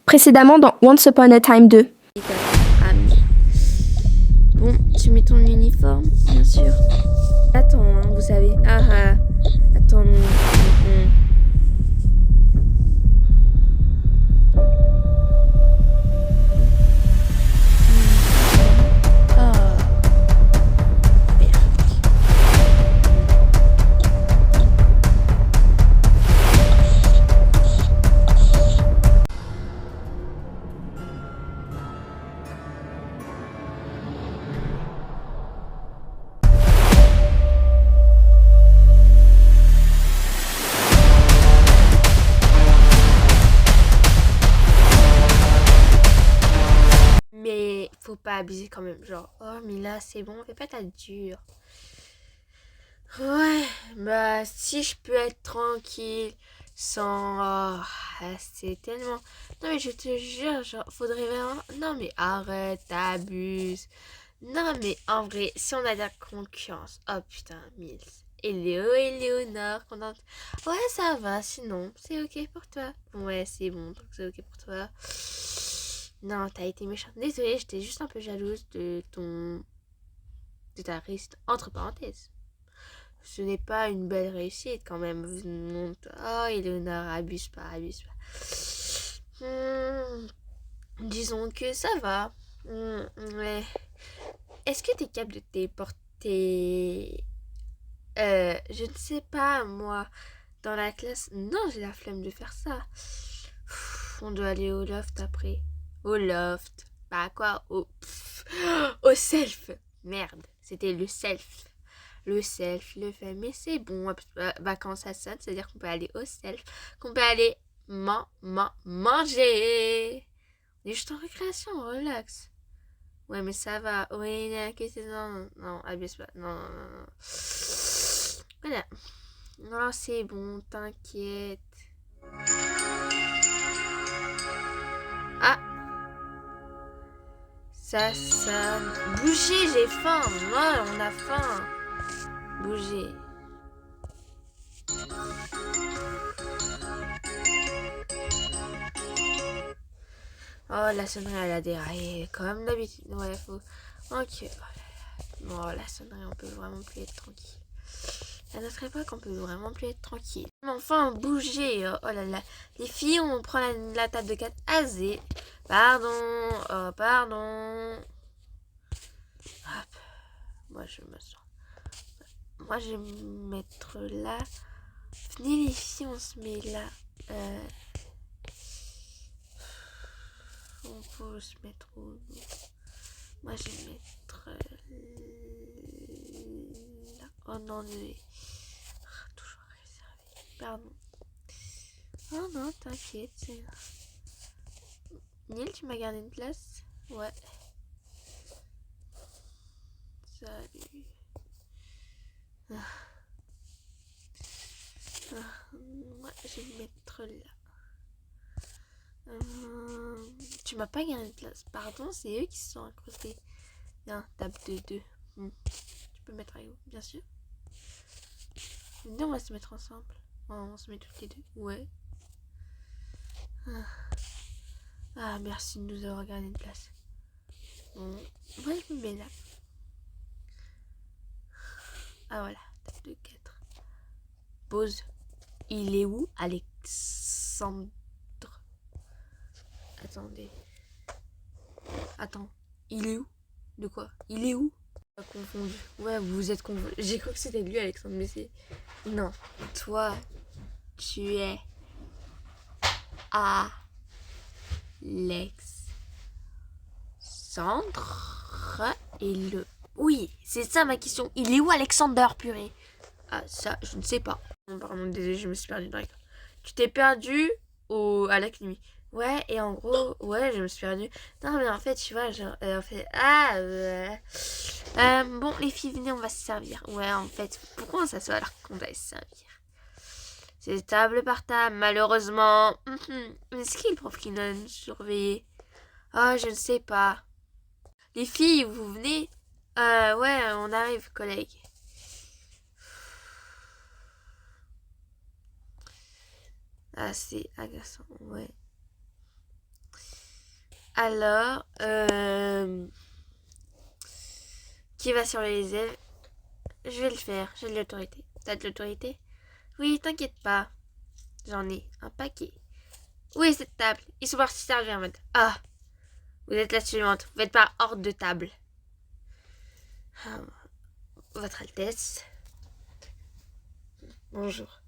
Précédemment dans Once Upon a Time 2. Ami. Bon, tu mets ton uniforme, bien sûr. Attends, hein, vous savez. Attends. Ah, merde. Mais faut pas abuser quand même. Genre, oh, mais là, c'est bon, fais pas ta dure. Ouais, bah, si je peux être tranquille sans. Oh, c'est tellement. Non, mais je te jure, genre, faudrait vraiment. Non, mais arrête, t'abuses. Non, mais en vrai, si on a de la concurrence. Oh putain, Mills. Et Léo et Léonore, Ouais, ça va, sinon, c'est ok pour toi. Ouais, c'est bon, donc c'est ok pour toi. Non, t'as été méchante. Désolée, j'étais juste un peu jalouse de ton. de ta réussite. Entre parenthèses. Ce n'est pas une belle réussite quand même. Oh, Léonore, abuse pas, abuse pas. Disons que ça va. Ouais. Est-ce que t'es capable de téléporter je ne sais pas, moi, dans la classe. Non, j'ai la flemme de faire ça. On doit aller au loft après. Au loft. Bah quoi au self. Merde, c'était le self. Le self, le fait. Mais c'est bon. Bah quand ça sonne, c'est-à-dire qu'on peut aller au self. Qu'on peut aller manger. On est juste en récréation, relax. Ouais, mais ça va. Oui, non, abuse pas. Non. Voilà. Non, c'est bon, t'inquiète. Ah, ça sonne. Bougez, j'ai faim. Moi, on a faim. Bougez. Oh, la sonnerie, elle a déraillé. Comme d'habitude. Ouais, faut. Ok. Bon, la sonnerie, on peut vraiment plus être tranquille. À notre époque, on peut vraiment plus être tranquille. Mais enfin, bougez. Oh là là. Les filles, on prend la table de 4 azé. Pardon. Oh, pardon. Hop. Moi, je me sens. Moi, je vais me mettre là. Venez, les filles, on se met là. On peut se mettre où? Moi, je vais me mettre là. Oh non, toujours réservé. Pardon. Oh non, t'inquiète. Neil, tu m'as gardé une place? Ouais. Salut. Moi, je vais me mettre là. Tu m'as pas gagné de place. Pardon, c'est eux qui se sont accrochés. Non, table de 2. Tu peux mettre avec vous, bien sûr. Non, on va se mettre ensemble. On se met toutes les deux. Ouais. Merci de nous avoir gagné de place. Bon, moi je me mets là. Ah voilà, table de 4. Pause. Il est où, Alexandre? Attendez. Attends, il est où? De quoi? Il est où? Confondu. Ouais, vous êtes confondu. J'ai cru que c'était lui, Alexandre, mais c'est. Non. Toi, tu es Alexandre et le. Oui, c'est ça ma question. Il est où, Alexander, purée? Ah, ça, je ne sais pas. Non, pardon, désolé, je me suis perdue dans la... Tu t'es perdu à l'académie. Ouais, et en gros, ouais, je me suis perdue. Non, mais en fait, tu vois, genre, en fait, bon, les filles, venez, on va se servir. Ouais, en fait, pourquoi on s'assoit alors qu'on doit se servir? C'est table par table, malheureusement. Mais c'est qui le prof qui doit nous surveiller? Oh, je ne sais pas. Les filles, vous venez? Ouais, on arrive, collègues. Ah, c'est agaçant, ouais. Alors, qui va surveiller les élèves? Je vais le faire, j'ai de l'autorité. T'as de l'autorité? Oui, t'inquiète pas. J'en ai un paquet. Où est cette table? Ils sont partis servir en mode. Ah, vous êtes la suivante. Vous n'êtes pas hors de table. Votre Altesse. Bonjour.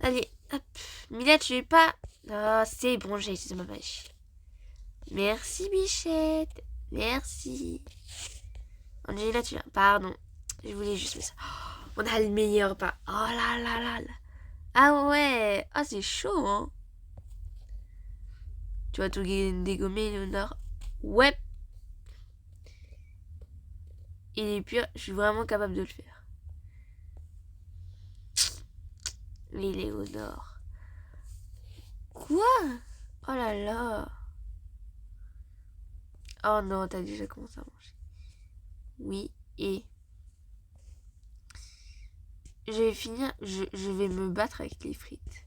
Allez, hop. Mila, tu es pas... Oh, c'est bon, j'ai utilisé ma magie. Merci, Bichette. Merci. Angela, tu viens. Pardon. Je voulais juste faire ça. Oh, on a le meilleur pas. Oh là là là là. Ah ouais. Ah, c'est chaud, hein. Tu vas tout dégommer, Léonore. Ouais. Il est pur. Je suis vraiment capable de le faire. Oui, Léonore. Quoi? Oh là là. Oh non, t'as déjà commencé à manger. Oui, et... Je vais finir... Je vais me battre avec les frites.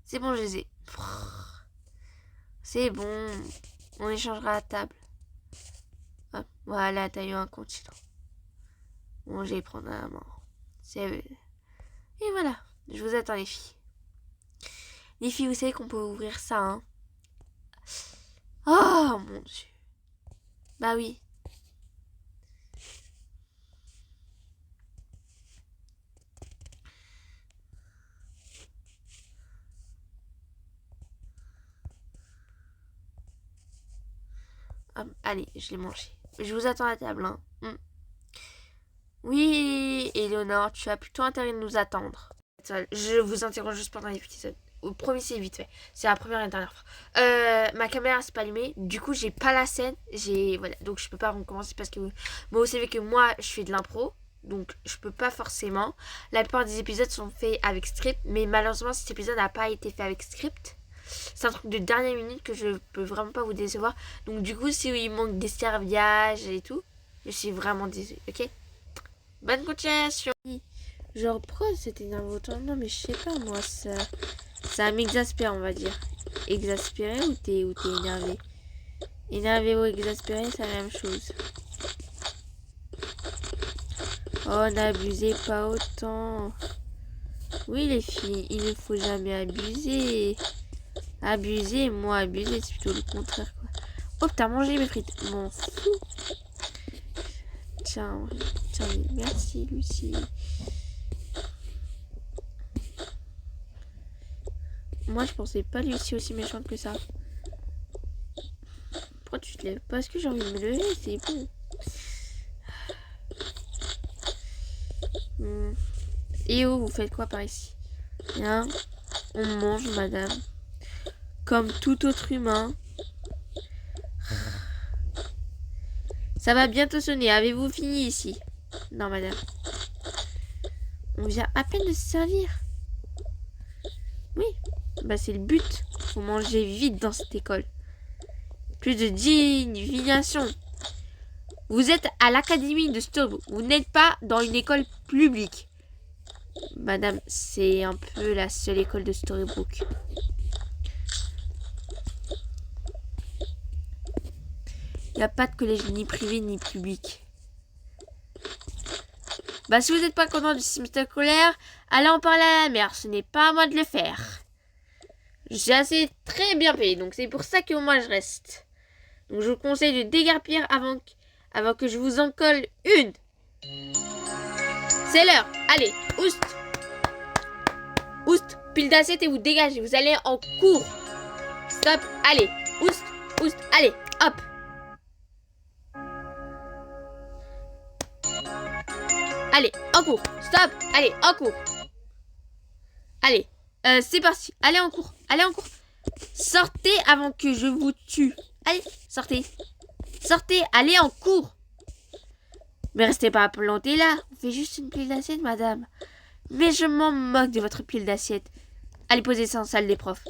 C'est bon, je les ai. C'est bon. On échangera à table. Hop, voilà, t'as eu un continent. Bon, je vais prendre un mort. Et voilà, je vous attends les filles. Les filles, vous savez qu'on peut ouvrir ça, hein? Oh mon Dieu. Bah oui. Allez, je l'ai mangé. Je vous attends à la table, hein. Oui, Éléonore, tu as plutôt intérêt de nous attendre. Je vous interroge juste pendant les petits... Au premier, c'est vite fait. C'est la première et la dernière fois. Ma caméra s'est pas allumée. Du coup, j'ai pas la scène. Voilà. Donc, je peux pas recommencer parce que... Bon, vous savez que moi, je fais de l'impro. Donc, je peux pas forcément. La plupart des épisodes sont faits avec script. Mais malheureusement, cet épisode n'a pas été fait avec script. C'est un truc de dernière minute que je peux vraiment pas vous décevoir. Donc, du coup, si il manque des serviages et tout, je suis vraiment désolée. Ok? Bonne continuation. Genre, pourquoi c'était énervé autant? Non, mais je sais pas, moi, ça m'exaspère, on va dire. Exaspéré ou t'es énervé? Énervé ou exaspéré, c'est la même chose. Oh, n'abusez pas autant. Oui, les filles, il ne faut jamais abuser. Abuser, moi, abuser, c'est plutôt le contraire, quoi. Oh, t'as mangé mes frites. M'en fous. Tiens, merci, Lucie. Moi, je pensais pas Lucie aussi méchante que ça. Pourquoi tu te lèves? Parce que j'ai envie de me lever, c'est bon. Et oh, vous faites quoi par ici? Bien, on mange, madame. Comme tout autre humain. Ça va bientôt sonner. Avez-vous fini ici? Non, madame. On vient à peine de se servir. Oui, bah c'est le but. Faut manger vite dans cette école. Plus de divination. Vous êtes à l'académie de Stowe. Vous n'êtes pas dans une école publique. Madame, c'est un peu la seule école de Storybrooke. Il n'y a pas de collège ni privé ni public. Bah si vous n'êtes pas content du système scolaire, allez en parler à la mère. Ce n'est pas à moi de le faire. Je suis assez très bien payé, donc c'est pour ça que moi je reste. Donc je vous conseille de déguerpir avant que je vous en colle une. C'est l'heure. Allez, oust. Oust, pile d'assiette et vous dégagez. Vous allez en cours. Stop, allez. Oust, allez, hop. Allez, en cours. Stop, allez, en cours. Allez, c'est parti. Allez en cours. Sortez avant que je vous tue. Allez, sortez. Sortez, allez en cours. Mais restez pas planté là. On fait juste une pile d'assiette, madame. Mais je m'en moque de votre pile d'assiette. Allez, posez ça en salle des profs.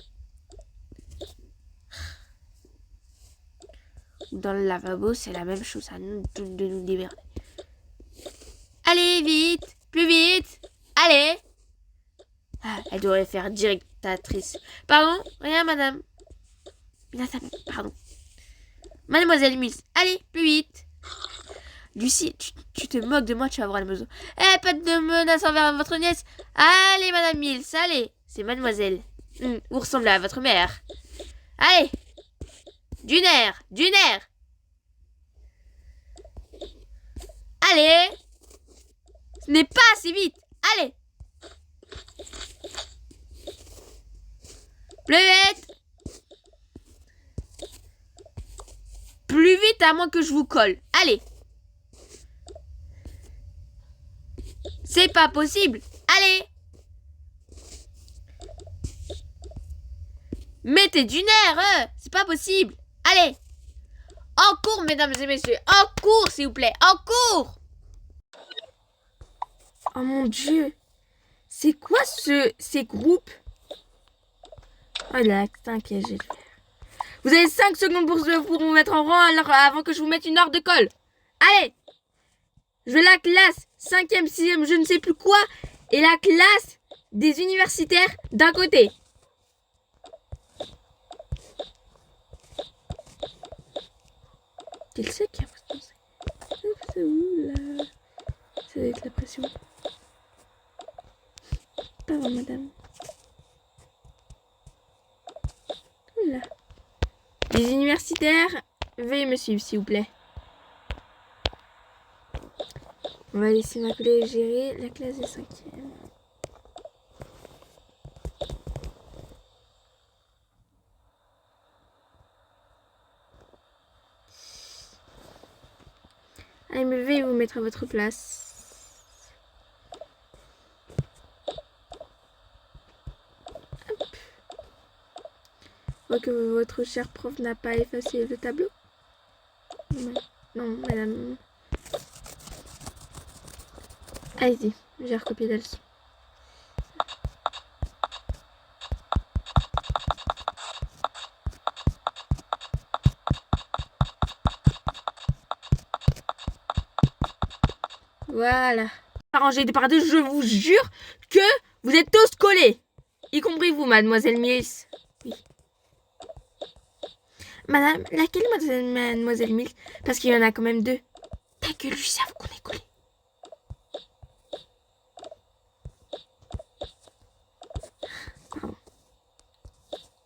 Dans le lavabo, c'est la même chose. À nous de nous démerder. Allez, vite. Plus vite. Allez. Ah, elle devrait faire directatrice. Pardon? Rien, madame. Pardon. Mademoiselle Mills, allez, plus vite. Lucie, tu te moques de moi, tu vas voir la maison. Eh, pas de menace envers votre nièce. Allez, Madame Mills, allez. C'est mademoiselle. Vous ressemblez à votre mère. Allez. Du nerf, du nerf. Allez. Ce n'est pas assez vite. Allez. Plus vite. Plus vite à moins que je vous colle. Allez. C'est pas possible. Allez. Mettez du nerf. C'est pas possible. Allez. En cours, mesdames et messieurs. En cours, s'il vous plaît. En cours. Oh mon Dieu. C'est quoi ces groupes? Oh là, c'est un piège. Vous avez 5 secondes pour vous mettre en rang avant que je vous mette une horde de colle. Allez. Je veux la classe 5e, 6e, je ne sais plus quoi. Et la classe des universitaires d'un côté. Quel c'est qui a pensé? C'est où là? Ça doit être la pression. Pardon, madame. Oula. Les universitaires, veuillez me suivre, s'il vous plaît. On va laisser ma collègue gérer la classe des 5e. Allez, mais veuillez vous mettre à votre place. Hop. Je vois que votre cher prof n'a pas effacé le tableau. Non, madame. Allez-y, j'ai recopié la leçon. Voilà. Arrangez des par deux, je vous jure que vous êtes tous collés. Y compris vous, mademoiselle Mills. Oui. Madame, laquelle mademoiselle Mills? Parce qu'il y en a quand même 2. Ta gueule, je sais qu'on est collés. Pardon.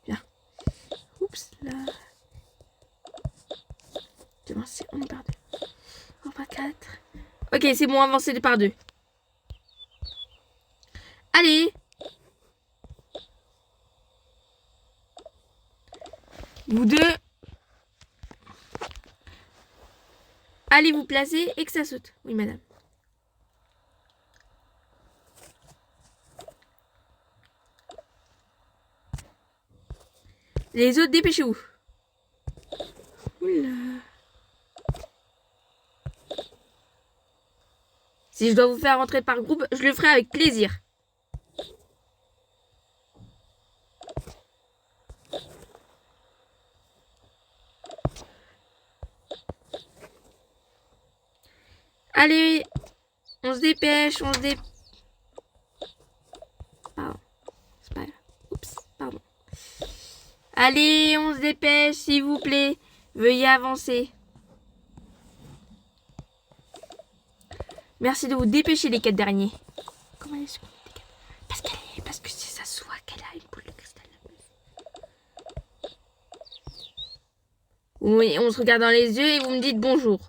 Bien. Oups, là. Avancez, on est par 2. On va 4. Ok, c'est bon, avancez par 2. Allez. Vous deux. Allez vous placer et que ça saute. Oui, madame. Les autres, dépêchez-vous. Oula. Si je dois vous faire rentrer par groupe, je le ferai avec plaisir. Allez, on se dépêche, Pardon, c'est pas grave. Oups, pardon. Allez, on se dépêche, s'il vous plaît. Veuillez avancer. Merci de vous dépêcher, les 4 derniers. Comment est-ce qu'on est les 4? Parce que ça se voit qu'elle a une boule de cristal. Oui, on se regarde dans les yeux et vous me dites bonjour.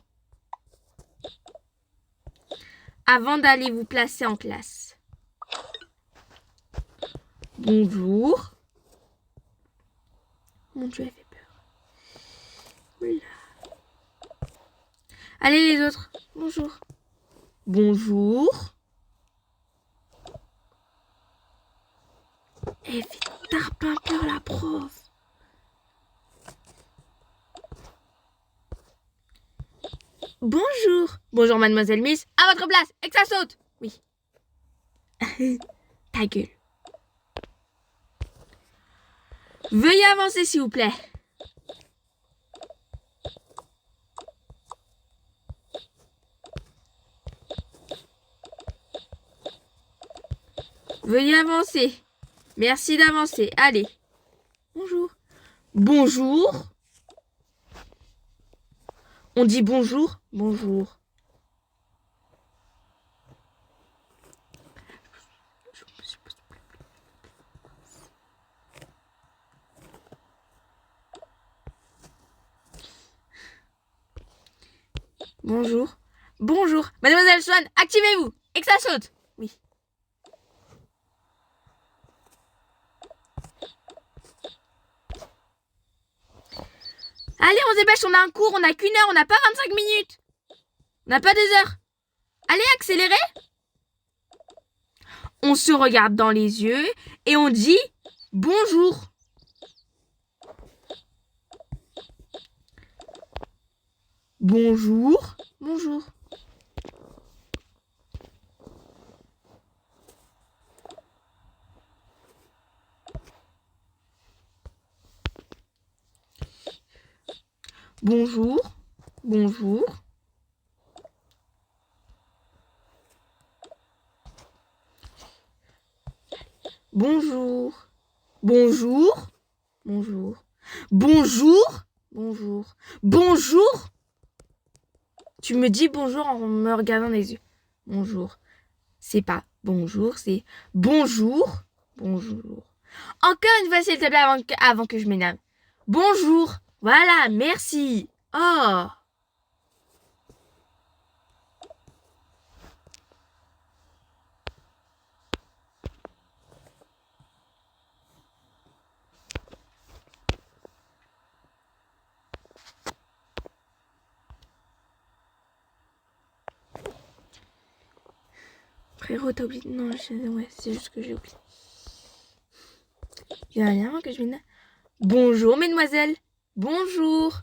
Avant d'aller vous placer en classe. Bonjour. Mon Dieu, elle fait peur. Oula. Allez les autres. Bonjour. Bonjour. Elle fait tarpin peur la prof. Bonjour. Bonjour mademoiselle Miss. À votre place. Et que ça saute. Oui. Ta gueule. Veuillez avancer s'il vous plaît. Veuillez avancer. Merci d'avancer. Allez. Bonjour. Bonjour. On dit bonjour. Bonjour. Bonjour. Bonjour. Mademoiselle Swan, activez-vous. Et que ça saute. Oui. Allez, on se dépêche, on a un cours, on n'a qu'une heure, on n'a pas 25 minutes. On n'a pas 2 heures. Allez, accélérez. On se regarde dans les yeux et on dit bonjour. Bonjour. Bonjour. Bonjour. Bonjour. Bonjour. Bonjour. Bonjour. Bonjour. Bonjour. Bonjour. Tu me dis bonjour en me regardant dans les yeux. Bonjour. C'est pas bonjour, c'est bonjour. Bonjour. Encore une fois, s'il te plaît, avant que je m'énerve. Bonjour. Voilà, merci. Oh. Frérot, t'as oublié. Non, ouais, c'est juste que j'ai oublié. Il y a rien avant que je m'énerve. Bonjour, mesdemoiselles. Bonjour.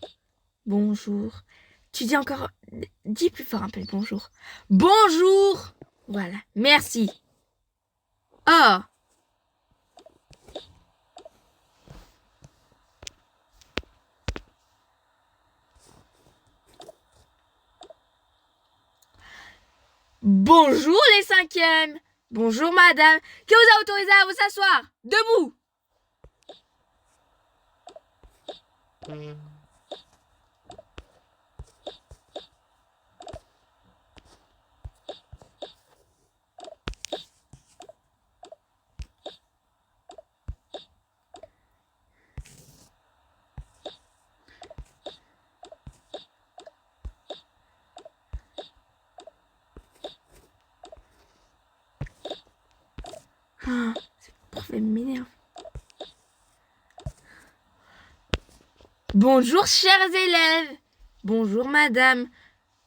Bonjour. Tu dis encore. Dis plus fort un peu bonjour. Bonjour. Voilà, merci. Oh. Bonjour les cinquièmes. Bonjour madame. Qui vous a autorisé à vous asseoir? Debout. Ah, cette prof m'énerve. Bonjour chers élèves. Bonjour madame.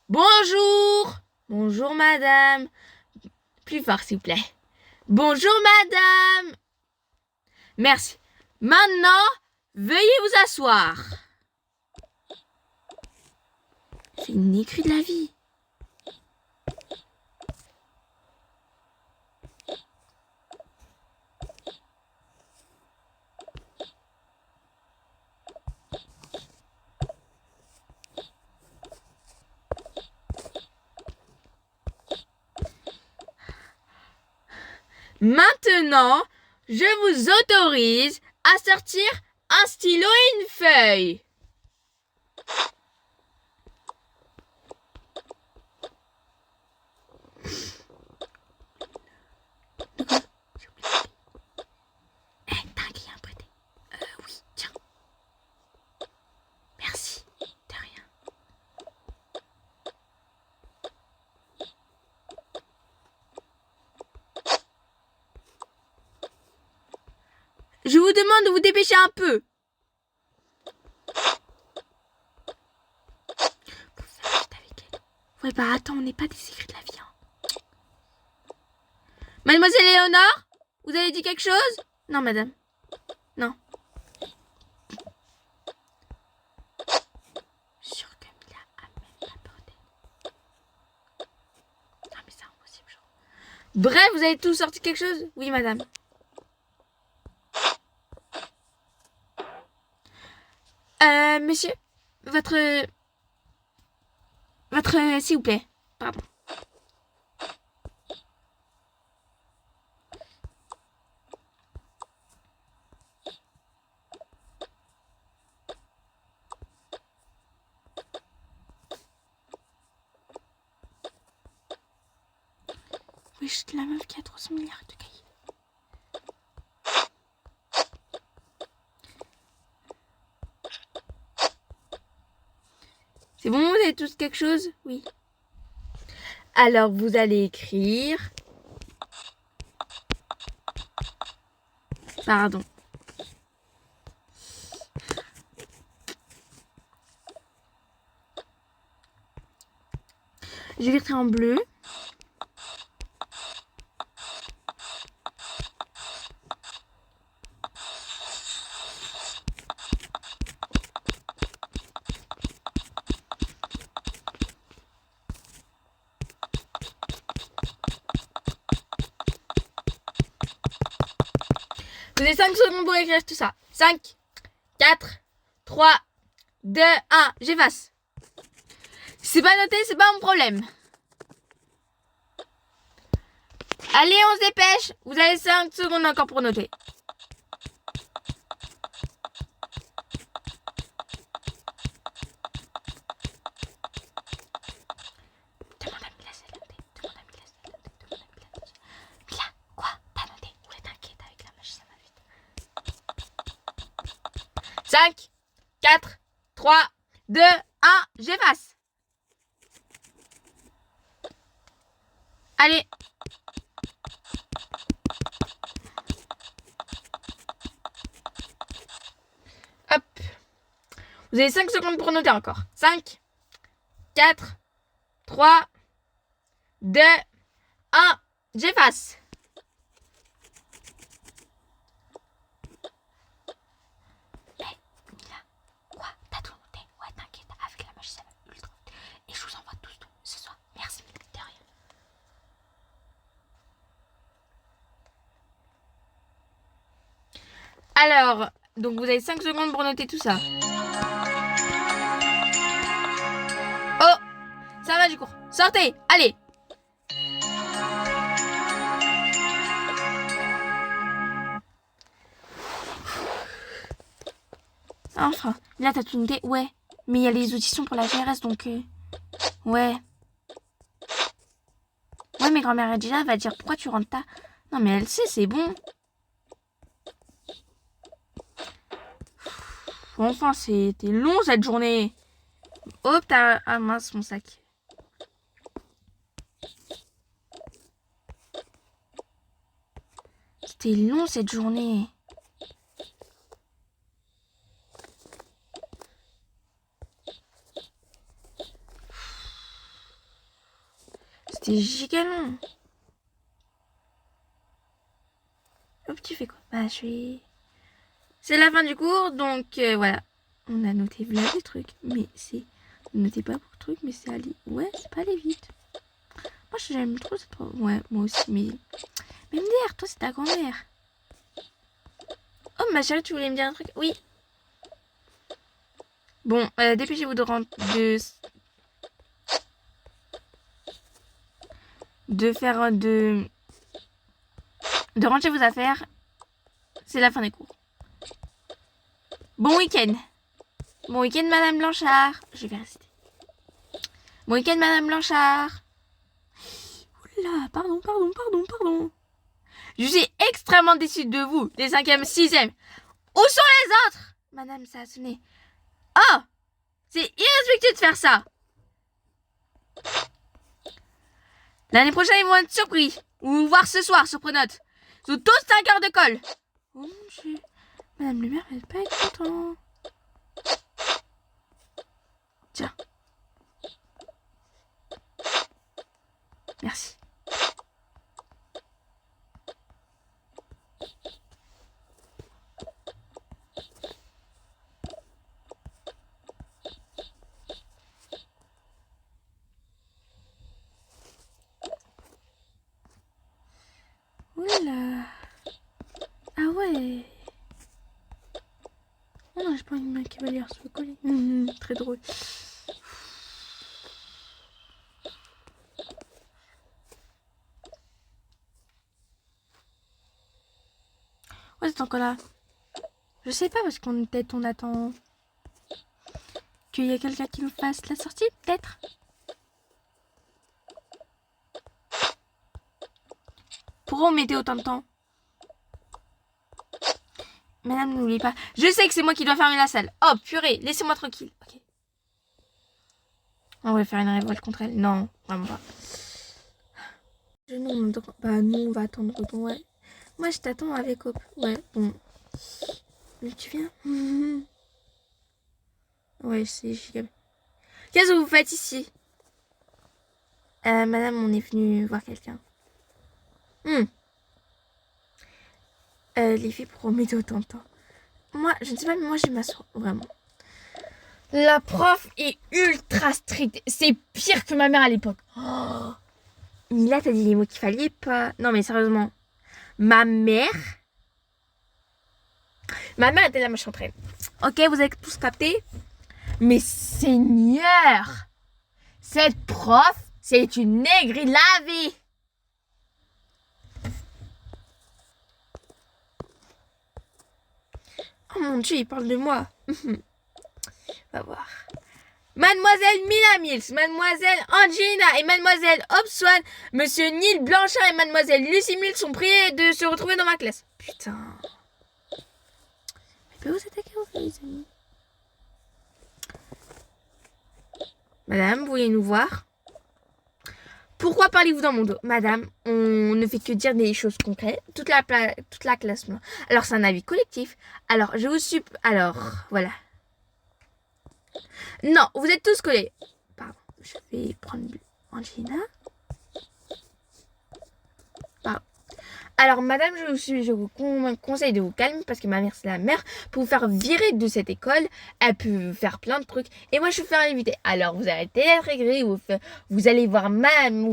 Bonjour. Bonjour madame. Plus fort s'il vous plaît. Bonjour madame. Merci. Maintenant, veuillez vous asseoir. C'est une écrit de la vie. Maintenant, je vous autorise à sortir un stylo et une feuille. T'as un client à prêter? Oui, tiens. Merci, de rien. Je vous demande de vous dépêcher un peu. Ouais, bah attends, on n'est pas des secrets de la vie. Hein. Mademoiselle Léonore, vous avez dit quelque chose? Non, madame. Non. Sûr que Mila a même pas bordé. Non, mais c'est impossible, genre. Bref, vous avez tous sorti quelque chose? Oui, madame. Monsieur, votre, s'il vous plaît. Pardon. Wesh, la meuf qui a 300 milliards de cahiers. C'est bon, vous avez tous quelque chose? Oui. Alors, vous allez écrire... Pardon. Je vais écrire en bleu. Vous avez 5 secondes pour écrire tout ça. 5, 4, 3, 2, 1. J'efface. C'est pas noté, c'est pas mon problème. Allez, on se dépêche. Vous avez 5 secondes encore pour noter. Demande à Mila si elle a noté. Demande à Mila si elle a noté. Demande à Mila. Mila, quoi? T'as noté? Ouais, t'inquiète, avec la machine, ça va vite. 5, 4, 3, 2, 1. J'efface. Allez. Hop. Vous avez 5 secondes pour noter encore. 5, 4, 3, 2, 1. J'efface. Mila, quoi? T'as tout noté? Ouais, t'inquiète, avec la machine, ça va ultra vite. Et je vous envoie tous tout ce soir. Merci, de rien. Alors, donc vous avez 5 secondes pour noter tout ça. Oh, ça va du cours. Sortez, allez. Enfin, là t'as tout noté, ouais. Mais il y a les auditions pour la GRS, donc ouais. Ouais, mais grand-mère Regina va dire pourquoi tu rentres tard. Non, mais elle sait, c'est bon. Enfin, c'était long cette journée. Hop, t'as... Ah mince, mon sac. C'était long cette journée. C'était giga long. Hop, tu fais quoi? Bah, je suis... C'est la fin du cours, donc voilà. On a noté là des trucs, mais c'est... Notez pas beaucoup de trucs, mais c'est aller... Ouais, c'est pas aller vite. Moi, j'aime trop cette... Ouais, moi aussi, mais... Mais MDR, toi, c'est ta grand-mère. Oh, ma chérie, tu voulais me dire un truc? Oui. Bon, dépêchez-vous de rentrer... De faire... De ranger vos affaires. C'est la fin des cours. Bon week-end. Bon week-end, Madame Blanchard. Je vais rester. Bon week-end, Madame Blanchard. Oula, pardon. Je suis extrêmement déçue de vous, les 5e, 6e. Où sont les autres? Madame, ça a sonné. Oh, c'est irrespectueux de faire ça. L'année prochaine, ils vont être surpris. Ou voir ce soir sur Pronote. Ils ont tous 5 heures de colle. Oh mon Dieu. Madame le maire, elle va pas être contente. Tiens. Merci. Oula. Ah ouais. Oh non, j'ai pas envie de ma cavalière sur le collier. Très drôle. Ouais, c'est encore là. Je sais pas, parce qu'on peut-être on attend qu'il y a quelqu'un qui nous fasse la sortie, peut-être. remettez autant de temps. Madame, n'oubliez pas. Je sais que c'est moi qui dois fermer la salle. Oh, purée, laissez-moi tranquille. Ok. On va faire une révolte contre elle. Non, vraiment pas. Non, bah non, on va attendre. Ouais. Moi, je t'attends avec Hop. Ouais, bon. Mais tu viens? Ouais, c'est giga. Qu'est-ce que vous faites ici? Madame, on est venu voir quelqu'un. Les filles pour remettre autant de temps. Moi, je ne sais pas, mais moi, je m'assois. Vraiment. La prof est ultra stricte. C'est pire que ma mère à l'époque. Oh. Mila, t'as dit les mots qu'il fallait pas. Non, mais sérieusement. Ma mère était la machin traîne. Ok, vous avez tous capté? Mais Seigneur, cette prof, c'est une nègre lavée. Oh mon Dieu, il parle de moi. On va voir. Mademoiselle Mila Mills, Mademoiselle Angelina et Mademoiselle Hobswan, Monsieur Neil Blanchard et Mademoiselle Lucy Mills sont priés de se retrouver dans ma classe. Putain. Mais vous attaquer au fait, les amis. Madame, vous voulez nous voir? Pourquoi parlez-vous dans mon dos? Madame, on ne fait que dire des choses concrètes. Toute la classe. Alors, c'est un avis collectif. Alors, je vous supplie... Alors, voilà. Non, vous êtes tous collés. Pardon, je vais prendre Angelina. Pardon. Alors, madame, je vous conseille de vous calmer parce que ma mère, c'est la mère. Pour vous faire virer de cette école, elle peut faire plein de trucs. Et moi, je vais vous faire éviter. Alors, vous arrêtez d'être aigri. Vous allez voir madame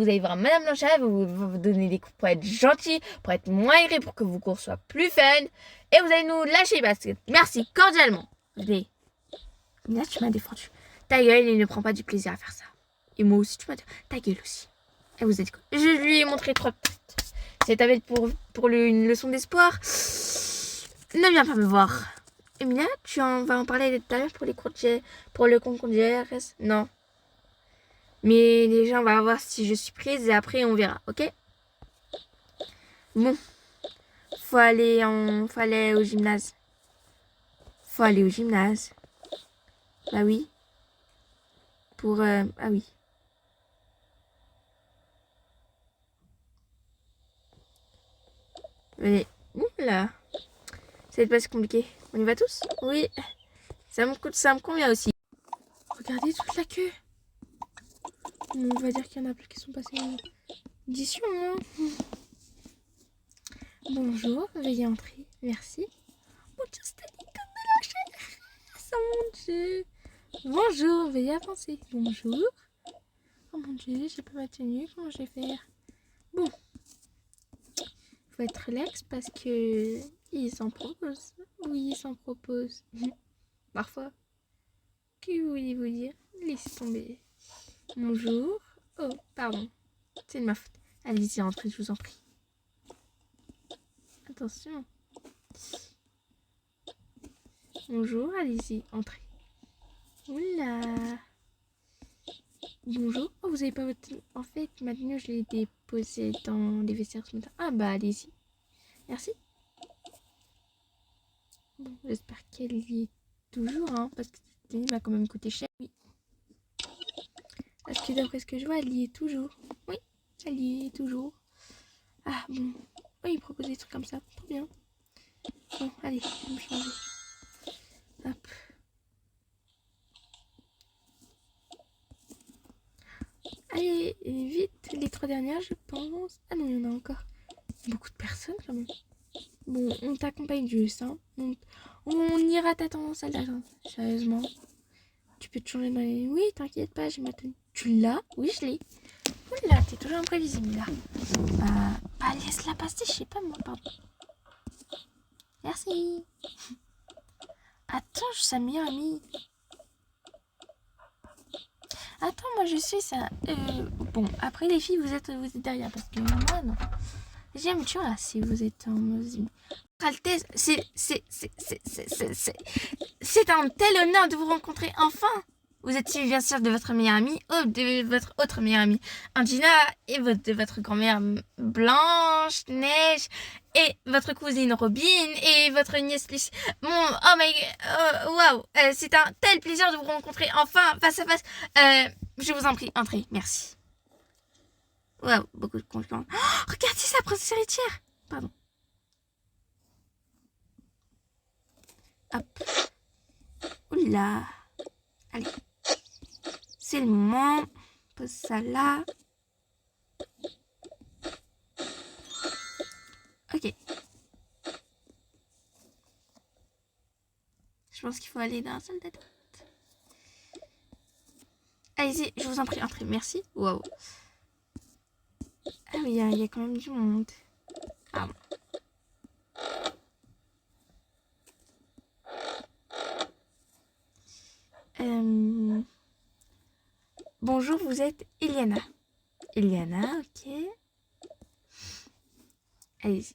Blanchard. Vous donner des coups pour être gentil, pour être moins aigri, pour que vos cours soient plus fun. Et vous allez nous lâcher parce que merci cordialement. Là, tu m'as défendu. Ta gueule, il ne prend pas du plaisir à faire ça. Et moi aussi, tu m'as dit. Ta gueule aussi. Et vous êtes quoi? Je lui ai montré 3 petites. C'est avec pour une leçon d'espoir. Ne viens pas me voir. Emilia, vas en parler tout à l'heure pour le concours de GRS? Non. Mais déjà, on va voir si je suis prise et après, on verra, ok? Bon. Faut aller au gymnase. Faut aller au gymnase. Bah oui. Ah oui. Venez. Oula. Ça va être pas si compliqué. On y va tous? Oui. Ça me convient aussi. Regardez toute la queue. On va dire qu'il y en a plus qui sont passés en édition. Hein. Bonjour, veuillez entrer. Merci. Mon Dieu, c'était comme de la chair. Ça, mon Dieu. Bonjour, veuillez avancer. Bonjour. Oh mon Dieu, j'ai pas ma tenue. Comment je vais faire? Bon. Faut être relax parce que il s'en propose. Oui, il s'en propose. Parfois. Que voulez-vous dire? Laissez tomber. Bonjour. Oh, pardon. C'est de ma faute. Allez-y, entrez, je vous en prie. Attention. Bonjour, allez-y, entrez. Oula. Bonjour. Oh, vous avez pas votre... En fait, ma tenue, je l'ai déposée dans les vestiaires ce matin. Ah bah, allez-y. Merci. Bon, j'espère qu'elle y est toujours, hein, parce que cette tenue m'a quand même coûté cher. Oui. Parce que d'après ce que je vois, elle y est toujours. Oui, elle y est toujours. Ah bon. Oui, il propose des trucs comme ça. Trop bien. Bon, allez, je vais me changer. Hop. Allez, vite, les 3 dernières, je pense. Ah non, il y en a encore. Beaucoup de personnes quand même. Bon, on t'accompagne juste, hein. On ira t'attendre en salle d'attente. Sérieusement. Tu peux te changer dans les... Oui, t'inquiète pas, j'ai ma tenue. Tu l'as? Oui, je l'ai. Oula, t'es toujours imprévisible là. Bah, laisse-la passer, je sais pas moi, pardon. Merci. Attends, je suis sa meilleure amie. Attends, moi je suis ça. Bon, après les filles, vous êtes derrière parce que moi non. J'aime tu vois si vous êtes en mauvaise. Altesse, c'est un tel honneur de vous rencontrer enfin. Vous êtes suivi bien sûr de votre meilleure amie ou de votre autre meilleure amie Angina et de votre grand-mère Blanche, Neige et votre cousine Robin et votre nièce Lucie. Oh my god, waouh, c'est un tel plaisir de vous rencontrer enfin face à face. Je vous en prie, entrez, merci. Waouh, beaucoup de confiance. Oh, regardez ça, princesse héritière. Pardon. Hop. Oula. Allez. C'est le moment. Pose ça là. Ok. Je pense qu'il faut aller dans la salle d'attente. Allez-y, je vous en prie, entrez. Merci. Waouh. Ah oui, il y a quand même du monde. Pardon. Bonjour, vous êtes Iliana. Iliana, ok. Allez-y.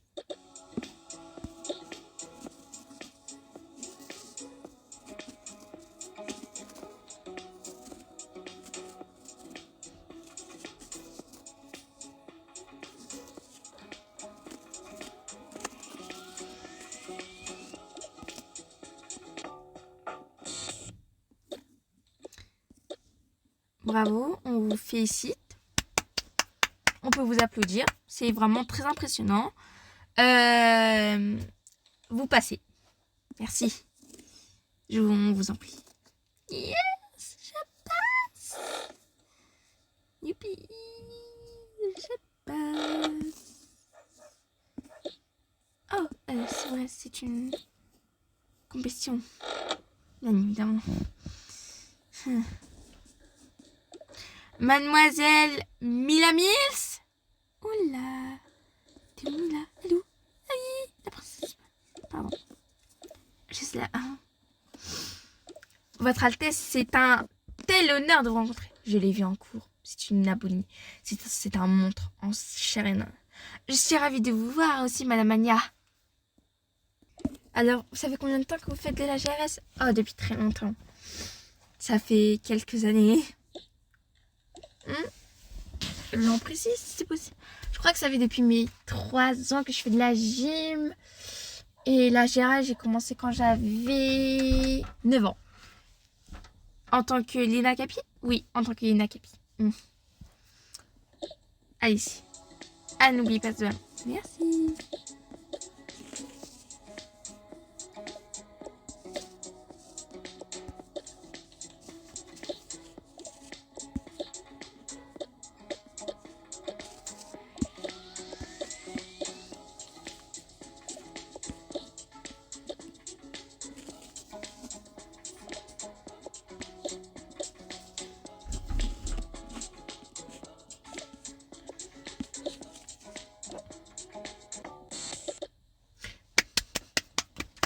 Bravo, on vous félicite. On peut vous applaudir. C'est vraiment très impressionnant. Vous passez. Merci. On vous en prie. Yes, je passe. Youpi, je passe. Oh, c'est vrai, c'est une compétition. Bien évidemment. Mademoiselle Mila Mills. Oula. T'es où Mila? Elle est où? Ah oui, la princesse. Pardon. Je suis là. Votre Altesse, c'est un tel honneur de vous rencontrer. Je l'ai vu en cours. C'est une abonie. C'est un montre en chair et en os. Je suis ravie de vous voir aussi, Madame Anya. Alors, vous savez combien de temps que vous faites de la GRS? Oh, depuis très longtemps. Ça fait quelques années. L'an précis, si c'est possible. Je crois que ça fait depuis mes 3 ans que je fais de la gym. Et la GRS, j'ai commencé quand j'avais 9 ans. En tant que Lina Capi? Oui, en tant que Lina Capi. Allez-y. Ah, n'oubliez pas ce ballon. Merci.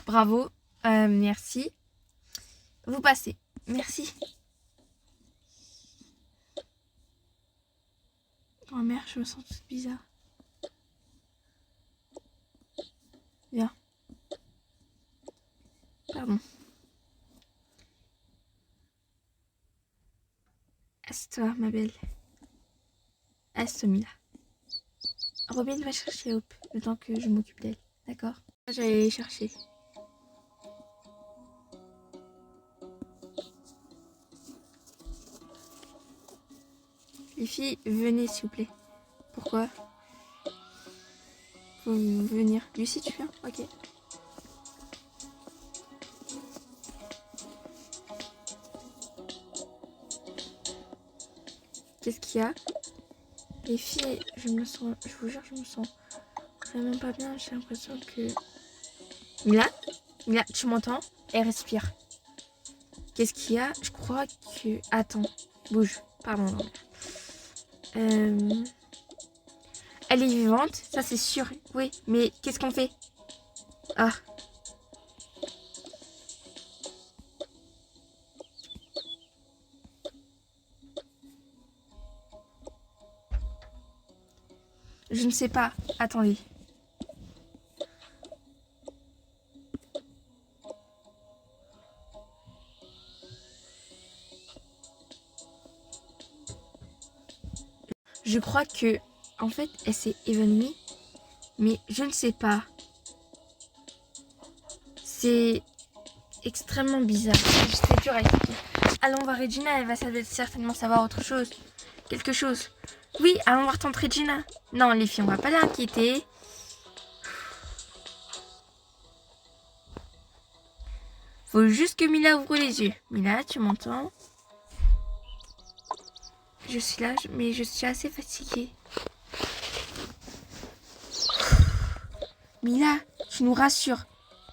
Bravo. Merci. Vous passez. Merci. Grand-mère, je me sens toute bizarre. Viens. Pardon. Assieds-toi, ma belle. Assieds-toi, Mila. Robin va chercher Hope le temps que je m'occupe d'elle. D'accord? J'allais les chercher. Les filles, venez s'il vous plaît. Pourquoi? Faut venir. Lucie, tu viens? Ok. Qu'est-ce qu'il y a? Les filles, je vous jure, je me sens vraiment pas bien. J'ai l'impression que... Mila, tu m'entends? Elle respire. Qu'est-ce qu'il y a? Je crois que... Attends, bouge. Pardon. Elle est vivante, ça c'est sûr. Oui, mais qu'est-ce qu'on fait? Ah. Je ne sais pas. Attendez. Je crois que, en fait, elle s'est évanouie. Mais je ne sais pas. C'est extrêmement bizarre. C'est dur à expliquer. Allons voir Regina, elle va certainement savoir autre chose. Quelque chose. Oui, allons voir tante Regina. Non, les filles, on va pas l'inquiéter. Faut juste que Mila ouvre les yeux. Mila, tu m'entends? Je suis là, mais je suis assez fatiguée. Mila, tu nous rassures.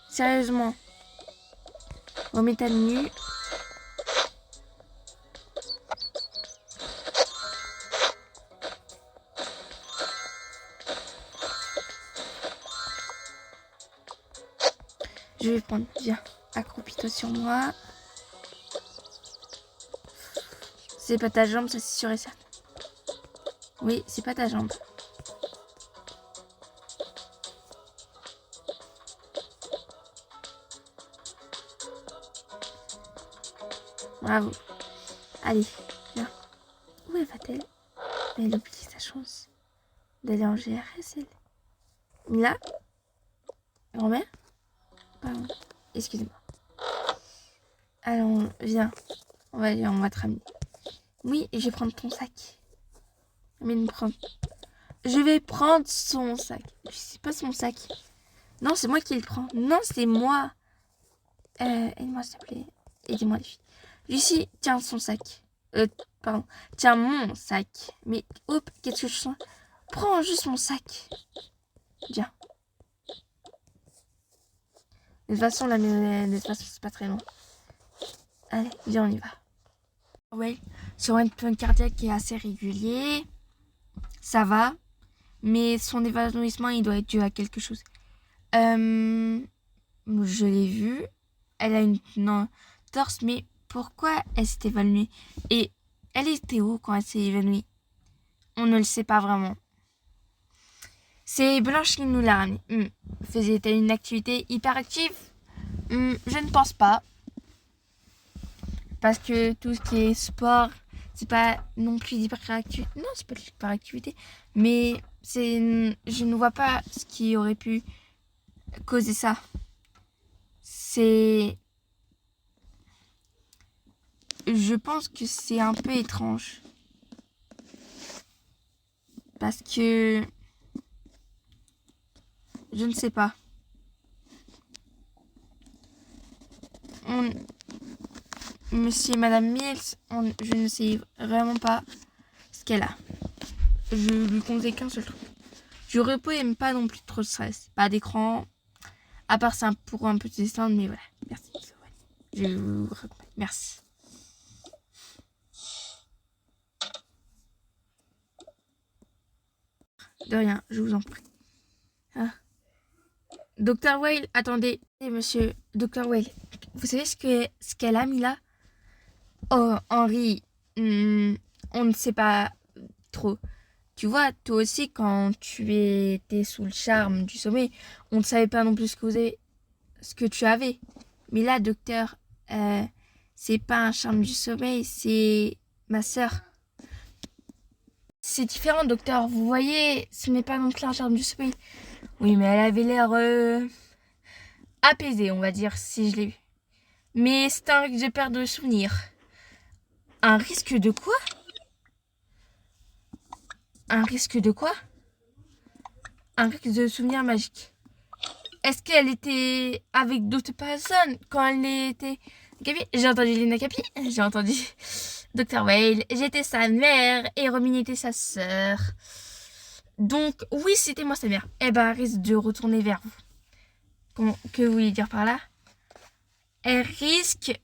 Sérieusement. Remets ta tenue. Je vais prendre. Viens, accroupis-toi sur moi. C'est pas ta jambe, ça c'est sûr et certain. Oui, c'est pas ta jambe. Bravo. Allez, viens. Où elle va-t-elle? Elle oublie sa chance d'aller en GRS, elle. Mila? Grand-mère? Pardon. Excusez-moi. Allons, viens. On va te ramener. Oui, et je vais prendre ton sac. Je vais prendre son sac. C'est pas son sac. Non, c'est moi qui le prends. Non, c'est moi. Aide-moi, s'il te plaît. Aidez-moi, les filles. Lucie, tiens son sac. Pardon. Tiens mon sac. Mais, hop, qu'est-ce que je sens? Prends juste mon sac. Viens. De toute façon, c'est pas très long. Allez, viens, on y va. Ouais, sur un rythme cardiaque qui est assez régulier. Ça va. Mais son évanouissement, il doit être dû à quelque chose. Je l'ai vue. Elle a une torse, mais pourquoi elle s'est évanouie? Et elle était où quand elle s'est évanouie? On ne le sait pas vraiment. C'est Blanche qui nous l'a ramenée. Faisait-elle une activité hyperactive? Je ne pense pas. Parce que tout ce qui est sport, c'est pas non plus d'hyperactivité. Non, c'est pas de l'hyperactivité. Mais je ne vois pas ce qui aurait pu causer ça. Je pense que c'est un peu étrange. Parce que... Je ne sais pas. Monsieur et Madame Mills, je ne sais vraiment pas ce qu'elle a. Je lui conseille qu'un seul truc. Du repos et pas non plus trop de stress. Pas d'écran. À part ça pour un peu de descendre, mais voilà. Merci. Je vous recommande. Merci. De rien, je vous en prie. Ah. Docteur Whale, attendez. Monsieur, Docteur Whale, vous savez ce qu'elle a mis là? Oh, Henri, on ne sait pas trop. Tu vois, toi aussi, quand tu étais sous le charme du sommeil, on ne savait pas non plus ce que tu avais. Mais là, docteur, c'est pas un charme du sommeil, c'est ma sœur. C'est différent, docteur. Vous voyez, ce n'est pas non plus un charme du sommeil. Oui, mais elle avait l'air apaisée, on va dire, si je l'ai vue. Mais c'est un risque de perdre le souvenir. Un risque de quoi? Un risque de quoi? Un risque de souvenir magique. Est-ce qu'elle était avec d'autres personnes quand elle était... Capi? J'ai entendu Lina Capi. J'ai entendu Dr. Whale. J'étais sa mère et Robin était sa sœur. Donc, oui, c'était moi sa mère. Eh ben, elle risque de retourner vers vous. Que vous voulez dire par là? Elle risque...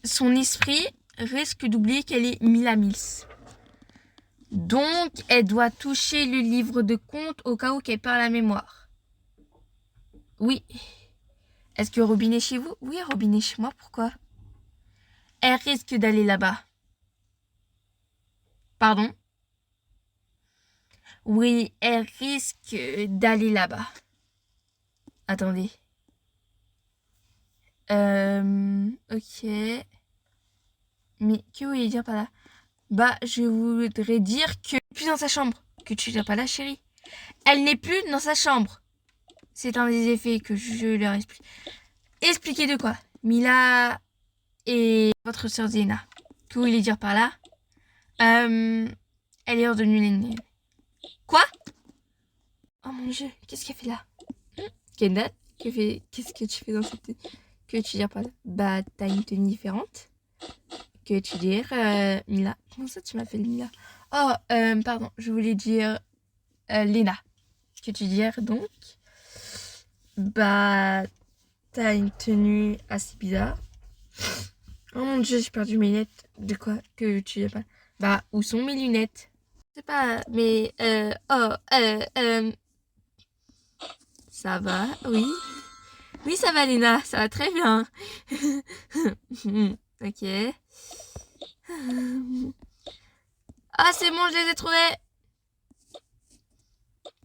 son esprit risque d'oublier qu'elle est Mila Mills. Donc, elle doit toucher le livre de comptes au cas où qu'elle perd la mémoire. Oui. Est-ce que Robin est chez vous? Oui, Robin est chez moi. Pourquoi? Elle risque d'aller là-bas. Pardon? Oui, elle risque d'aller là-bas. Attendez. Ok. Mais que voulez dire par là? Bah, je voudrais dire que plus dans sa chambre. Que tu n'es pas là, chérie. Elle n'est plus dans sa chambre. C'est un des effets que je leur explique. Expliquez de quoi? Mila et votre sœur Zena. Que voulez dire par là? Elle est redevenue l'aînée. Quoi? Oh mon dieu, qu'est-ce qu'elle fait là? Kendall, qu'est-ce que tu fais dans cette tenue? Que veux-tu dire par là? Bah, t'as une tenue différente. Que veux-tu dire, Mila? Comment ça tu m'appelles Mila? Oh, pardon, je voulais dire Léna. Que veux-tu dire donc? Bah, t'as une tenue assez bizarre. Oh mon dieu, j'ai perdu mes lunettes. De quoi? Que veux-tu dire pas? Bah, où sont mes lunettes? Je sais pas, mais ça va, oui. Oui, ça va, Léna, ça va très bien. Ok. Ah, c'est bon, je les ai trouvés.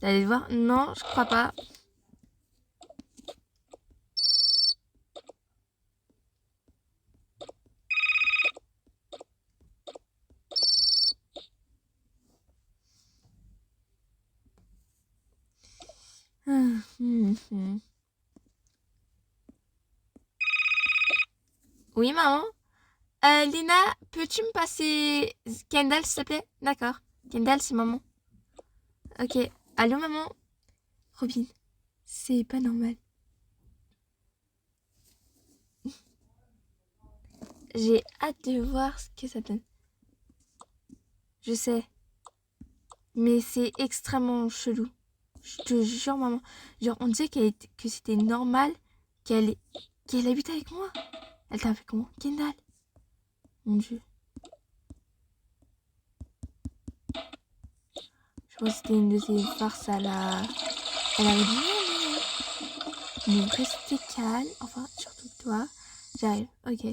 T'es allé voir? Non, je crois pas. Oui, maman? Léna, peux-tu me passer Kendall, s'il te plaît? D'accord. Kendall, c'est maman. Ok. Allô, maman? Robin, c'est pas normal. J'ai hâte de voir ce que ça donne. Je sais. Mais c'est extrêmement chelou. Je te jure, maman. Genre, on disait que c'était normal qu'elle habite avec moi. Elle t'a fait comment? Kendall. Mon dieu. Je pense que c'était une de ces farces à la... Elle avait dit mais restez calme. Enfin, surtout toi. J'arrive. Ok.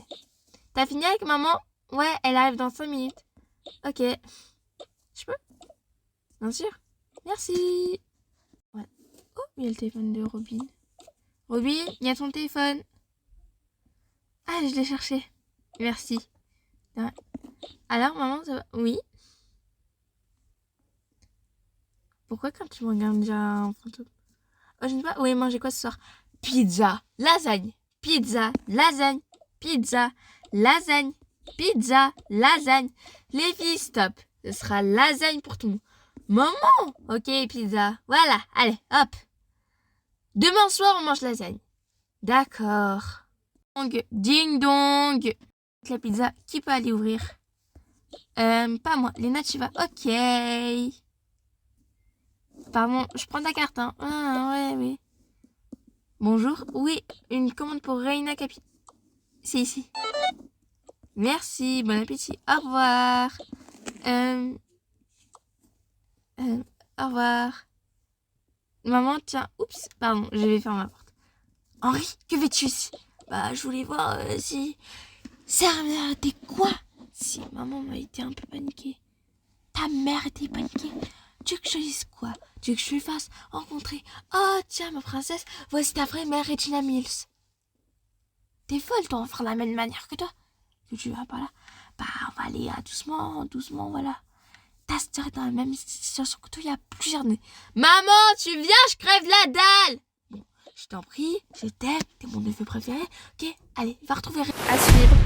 T'as fini avec maman? Ouais, elle arrive dans 5 minutes. Ok. Je peux? Bien sûr. Merci. Ouais. Oh, il y a le téléphone de Robin. Robin, il y a ton téléphone. Ah, je l'ai cherché. Merci. Ouais. Alors, maman, ça va? Oui. Pourquoi quand tu me regardes déjà un fantôme? Oh, je ne sais pas. Oui, manger quoi ce soir? Pizza, lasagne, pizza, lasagne, pizza, lasagne, pizza, lasagne. Les filles, stop. Ce sera lasagne pour tout le monde. Maman! Ok, pizza. Voilà, allez, hop. Demain soir, on mange lasagne. D'accord. Ding dong. La pizza, qui peut aller ouvrir? Pas moi. Léna, tu vas? Ok. Pardon, je prends ta carte, hein. Ah, ouais, oui. Bonjour. Oui, une commande pour Reina Capi. C'est ici. Merci, bon appétit. Au revoir. Au revoir. Maman, tiens. Oups, pardon, je vais fermer ma porte. Henri, que fais-tu ici? Bah, je voulais voir si... Sa mère était quoi? Si maman m'a été un peu paniquée. Ta mère était paniquée? Tu veux que je dise quoi? Tu veux que je lui fasse rencontrer? Oh, tiens, ma princesse, voici ta vraie mère, Regina Mills. T'es folle, toi, on va faire de la même manière que toi. Que tu vas pas là? Bah, on va aller doucement, doucement, voilà. Ta sœur est dans la même situation que toi, il y a plusieurs années. Maman, tu viens, je crève la dalle! Bon, je t'en prie, je t'aime, t'es mon neveu préféré. Ok, allez, va retrouver. À suivre.